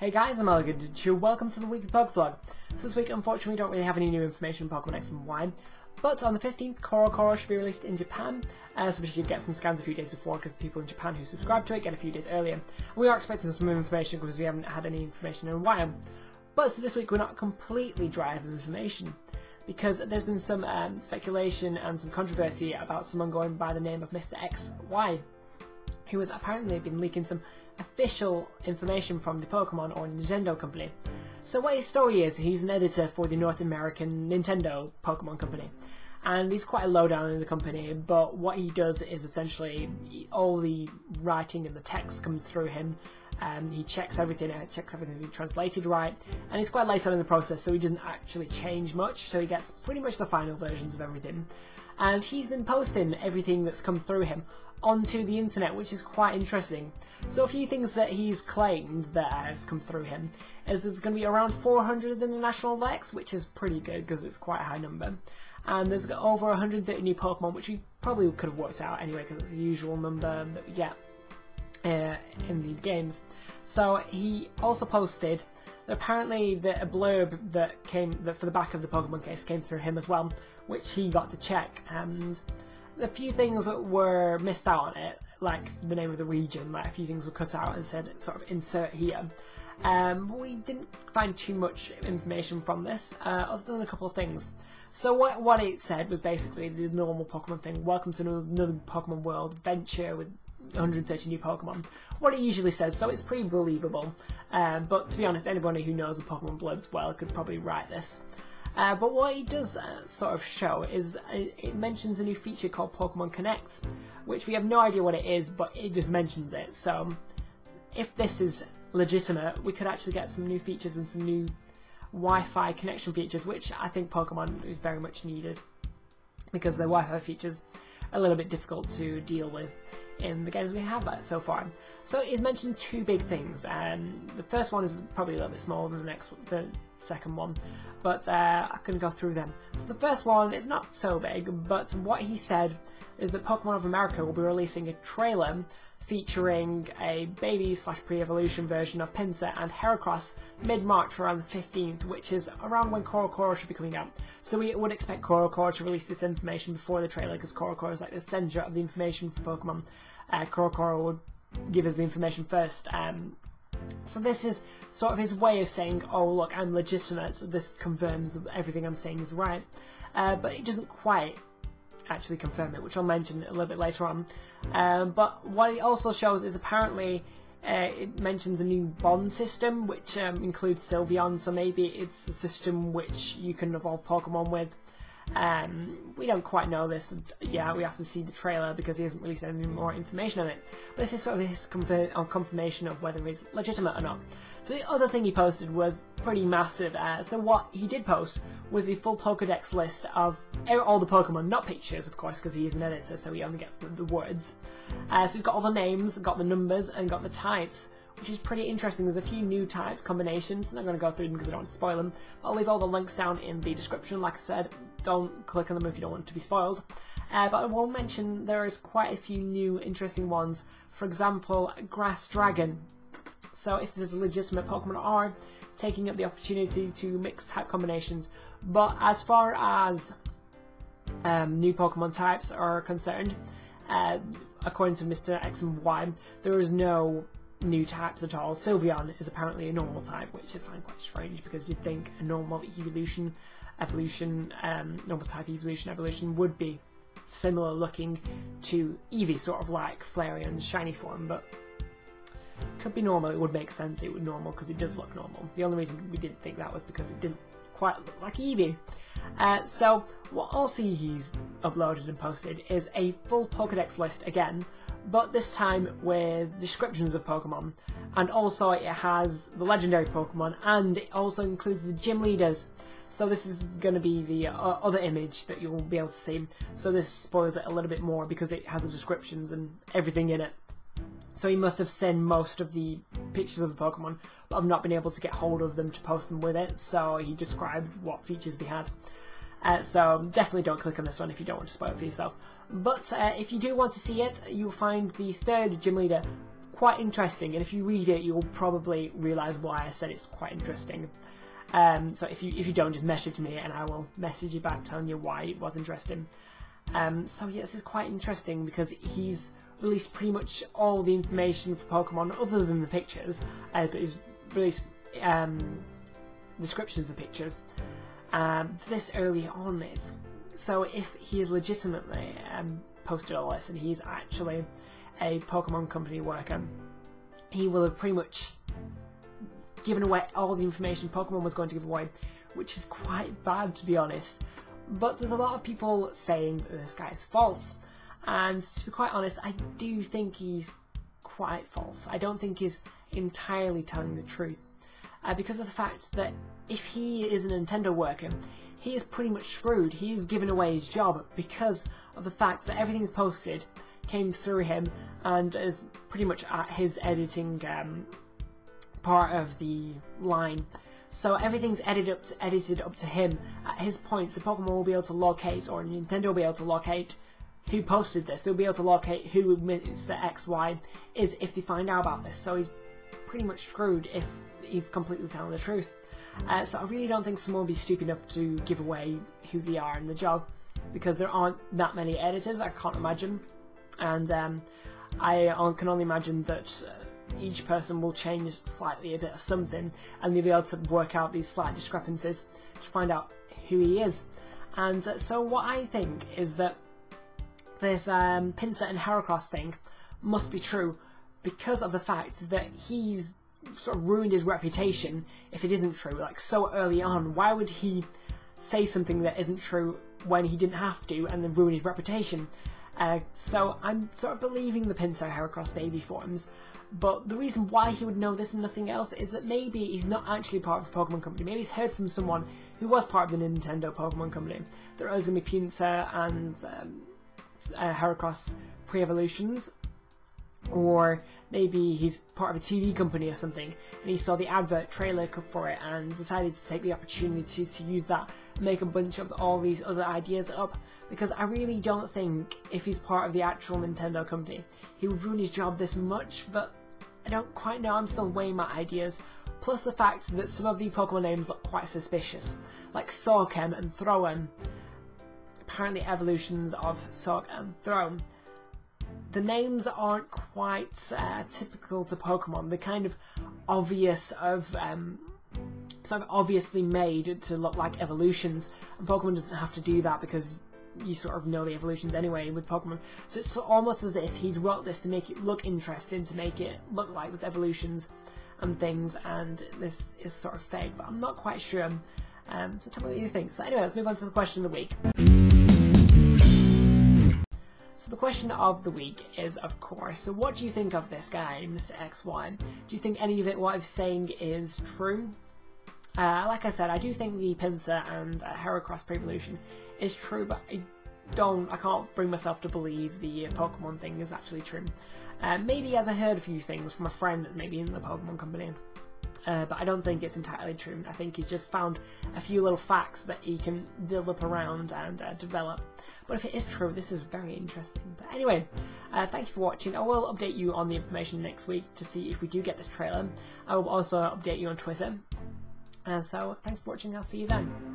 Hey guys, I'm QOTW. Welcome to the weekly Pokevlog. So this week, unfortunately, we don't really have any new information on Pokemon X and Y, but on the 15th, Coro should be released in Japan, so we should get some scans a few days before because the people in Japan who subscribe to it get a few days earlier. We are expecting some information because we haven't had any information in a while. But so this week, we're not completely dry of information because there's been some speculation and some controversy about someone going by the name of Mr. XY, who has apparently been leaking some official information from the Pokemon or Nintendo company. So what his story is, he's an editor for the North American Nintendo Pokemon company, and he's quite a low down in the company, but what he does is essentially all the writing and the text comes through him. He checks everything out, checks everything to be translated right, and he's quite late on in the process, so he doesn't actually change much, so he gets pretty much the final versions of everything. And he's been posting everything that's come through him onto the internet, which is quite interesting. So a few things that he's claimed that has come through him is there's going to be around 400 in the national Dex, which is pretty good because it's quite a high number. And there's over 130 new Pokemon, which we probably could have worked out anyway because it's the usual number that we get in the games. So he also posted that apparently a blurb that for the back of the Pokemon case came through him as well, which he got to check, and a few things that were missed out on it, like the name of the region, like a few things were cut out and said sort of insert here. We didn't find too much information from this, other than a couple of things. So what it said was basically the normal Pokemon thing: welcome to another Pokemon world adventure with 130 new Pokemon. What it usually says, so it's pretty believable. But to be honest, anybody who knows the Pokemon blurbs well could probably write this. But what it does sort of show is it mentions a new feature called Pokemon Connect, which we have no idea what it is, but it just mentions it. So if this is legitimate, we could actually get some new features and some new Wi-Fi connection features, which I think Pokemon is very much needed because the Wi-Fi features are a little bit difficult to deal with in the games we have so far. So he's mentioned two big things, and the first one is probably a little bit smaller than the second one, but I can go through them. So the first one is not so big, but what he said is that Pokemon of America will be releasing a trailer featuring a baby/pre-evolution version of Pinsir and Heracross mid-March around the 15th, which is around when Coro should be coming out. So we would expect Coro to release this information before the trailer, because Coro is like the centre of the information for Pokemon. Coro would give us the information first. So this is sort of his way of saying, oh look, I'm legitimate, so this confirms that everything I'm saying is right. But it doesn't quite actually confirm it, which I'll mention a little bit later on. But what it also shows is apparently it mentions a new bond system, which includes Sylveon, so maybe it's a system which you can evolve Pokemon with. We don't quite know this. Yeah, we have to see the trailer because he hasn't released any more information on it. But this is sort of his confirmation of whether he's legitimate or not. So the other thing he posted was pretty massive. So what he did post was the full Pokedex list of all the Pokemon, not pictures, of course, because he is an editor, so he only gets the words. So he's got all the names, got the numbers, and got the types, which is pretty interesting. There's a few new type combinations. I'm not going to go through them because I don't want to spoil them. I'll leave all the links down in the description. Like I said, don't click on them if you don't want to be spoiled. But I will mention there is quite a few new interesting ones. For example, Grass Dragon. So if this is a legitimate Pokemon are taking up the opportunity to mix type combinations. But as far as new Pokemon types are concerned, according to Mr. X and Y, there is no new types at all. Sylveon is apparently a normal type, which I find quite strange because you'd think a normal normal type evolution would be similar looking to Eevee, sort of like Flareon's shiny form, but could be normal. It would make sense. It would normal because it does look normal. The only reason we didn't think that was because it didn't quite look like Eevee. So what also he's uploaded and posted is a full Pokedex list again, but this time with descriptions of Pokemon, and also it has the legendary Pokemon, and it also includes the gym leaders. So this is going to be the other image that you'll be able to see. So this spoils it a little bit more because it has the descriptions and everything in it. So he must have sent most of the pictures of the Pokemon, but I've not been able to get hold of them to post them with it, so he described what features they had. So definitely don't click on this one if you don't want to spoil it for yourself. But if you do want to see it, you'll find the third gym leader quite interesting, and if you read it, you'll probably realise why I said it's quite interesting. So if you don't, just message me and I will message you back telling you why it was interesting. So yeah, this is quite interesting because he's released pretty much all the information for Pokemon other than the pictures, but he's released descriptions of the pictures this early on. So if he is legitimately posted all this and he's actually a Pokemon company worker, he will have pretty much given away all the information Pokemon was going to give away, which is quite bad, to be honest. But there's a lot of people saying that this guy is false, and to be quite honest, I do think he's quite false. I don't think he's entirely telling the truth, because of the fact that if he is a Nintendo worker, he is pretty much screwed. He's given away his job because of the fact that everything's posted came through him and is pretty much at his editing part of the line. So everything's edited up to him at his point, so Pokemon will be able to locate, or Nintendo will be able to locate who posted this. They'll be able to locate who Mr. XY is if they find out about this. So he's pretty much screwed if he's completely telling the truth. So I really don't think someone will be stupid enough to give away who they are in the job, because there aren't that many editors, I can't imagine. And I can only imagine that each person will change slightly a bit of something, and they'll be able to work out these slight discrepancies to find out who he is. And so what I think is that this Pinsir and Heracross thing must be true, because of the fact that he's sort of ruined his reputation if it isn't true, like so early on. Why would he say something that isn't true when he didn't have to and then ruin his reputation? So I'm sort of believing the Pinsir Heracross baby forms, but the reason why he would know this and nothing else is that maybe he's not actually part of the Pokemon Company. Maybe he's heard from someone who was part of the Nintendo Pokemon Company. There is going to be Pinsir and Heracross pre-evolutions, or maybe he's part of a TV company or something and he saw the advert trailer for it and decided to take the opportunity to use that and make a bunch of all these other ideas up, because I really don't think if he's part of the actual Nintendo company he would ruin his job this much. But I don't quite know, I'm still weighing my ideas, plus the fact that some of the Pokemon names look quite suspicious, like Sorkem and Throem, apparently evolutions of Sork and Throem. The names aren't quite typical to Pokemon. They're kind of obvious of sort of obviously made to look like evolutions, and Pokemon doesn't have to do that because you sort of know the evolutions anyway with Pokemon. So it's almost as if he's wrote this to make it look interesting, to make it look like there's evolutions and things, and this is sort of fake, but I'm not quite sure. So tell me what you think. So anyway, let's move on to the question of the week. So the question of the week is, of course, so what do you think of this guy, Mr. XY? Do you think any of it, what I'm saying, is true? Like I said, I do think the Pinsir and Heracross pre-evolution is true, but I can't bring myself to believe the Pokemon thing is actually true. Maybe as I heard a few things from a friend that maybe in the Pokemon company, but I don't think it's entirely true. I think he's just found a few little facts that he can build up around and develop. But if it is true, this is very interesting. But anyway, thank you for watching. I will update you on the information next week to see if we do get this trailer. I will also update you on Twitter. So thanks for watching, I'll see you then.